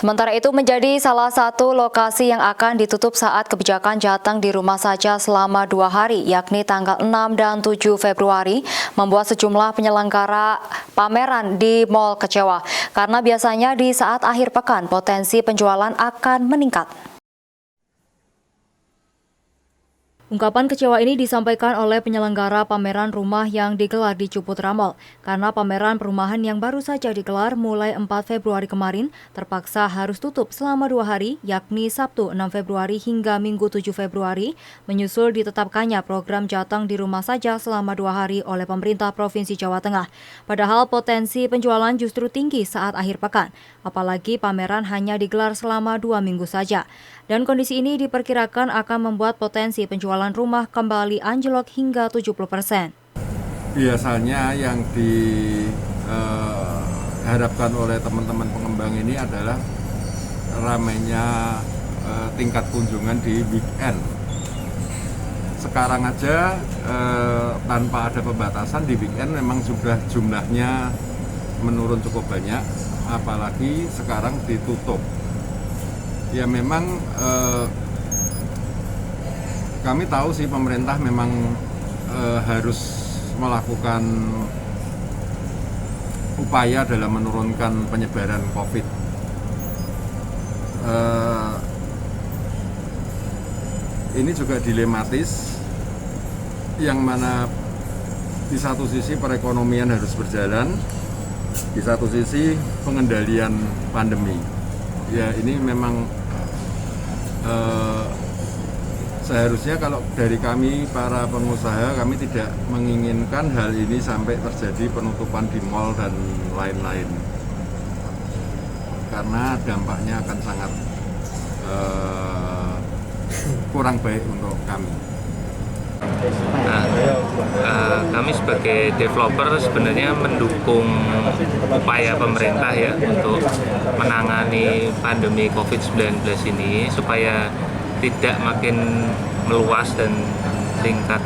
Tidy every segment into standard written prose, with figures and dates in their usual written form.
Sementara itu menjadi salah satu lokasi yang akan ditutup saat kebijakan Jateng di rumah saja selama 2 hari, yakni tanggal 6 dan 7 Februari, membuat sejumlah penyelenggara pameran di Mall kecewa. Karena biasanya di saat akhir pekan potensi penjualan akan meningkat. Ungkapan kecewa ini disampaikan oleh penyelenggara pameran rumah yang digelar di Ciputra Mall. Karena pameran perumahan yang baru saja digelar mulai 4 Februari kemarin terpaksa harus tutup selama 2 hari, yakni Sabtu 6 Februari hingga Minggu 7 Februari, menyusul ditetapkannya program Jateng di rumah saja selama 2 hari oleh pemerintah Provinsi Jawa Tengah. Padahal potensi penjualan justru tinggi saat akhir pekan, apalagi pameran hanya digelar selama 2 minggu saja. Dan kondisi ini diperkirakan akan membuat potensi penjualan rumah kembali anjlok hingga 70%. Biasanya yang diharapkan oleh teman-teman pengembang ini adalah ramainya tingkat kunjungan di weekend. Sekarang aja tanpa ada pembatasan di weekend memang sudah jumlahnya menurun cukup banyak, apalagi sekarang ditutup. Ya memang kami tahu sih pemerintah memang harus melakukan upaya dalam menurunkan penyebaran COVID. Ini juga dilematis, yang mana di satu sisi perekonomian harus berjalan, di satu sisi pengendalian pandemi. Ya ini memang seharusnya kalau dari kami para pengusaha, kami tidak menginginkan hal ini sampai terjadi penutupan di mal dan lain-lain, karena dampaknya akan sangat kurang baik untuk kami. Kami sebagai developer sebenarnya mendukung upaya pemerintah ya untuk menangani pandemi COVID-19 ini supaya tidak makin meluas dan tingkat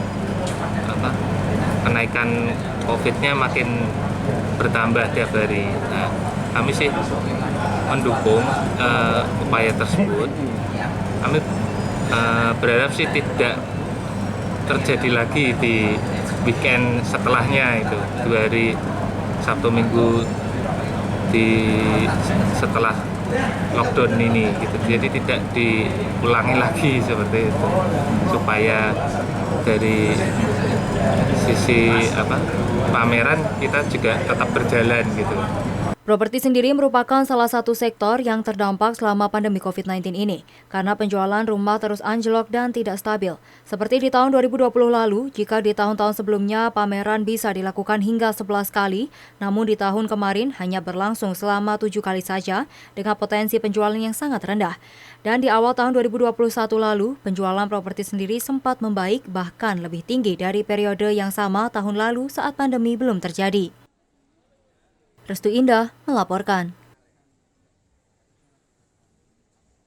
kenaikan COVID-nya makin bertambah tiap hari. Nah, kami sih mendukung upaya tersebut. Kami berharap sih tidak terjadi lagi di weekend setelahnya, itu 2 hari Sabtu Minggu setelah lockdown ini gitu. Jadi tidak diulangi lagi seperti itu, supaya dari sisi pameran kita juga tetap berjalan gitu. Properti sendiri merupakan salah satu sektor yang terdampak selama pandemi COVID-19 ini, karena penjualan rumah terus anjlok dan tidak stabil. Seperti di tahun 2020 lalu, jika di tahun-tahun sebelumnya pameran bisa dilakukan hingga 11 kali, namun di tahun kemarin hanya berlangsung selama 7 kali saja, dengan potensi penjualan yang sangat rendah. Dan di awal tahun 2021 lalu, penjualan properti sendiri sempat membaik, bahkan lebih tinggi dari periode yang sama tahun lalu saat pandemi belum terjadi. Restu Indah melaporkan.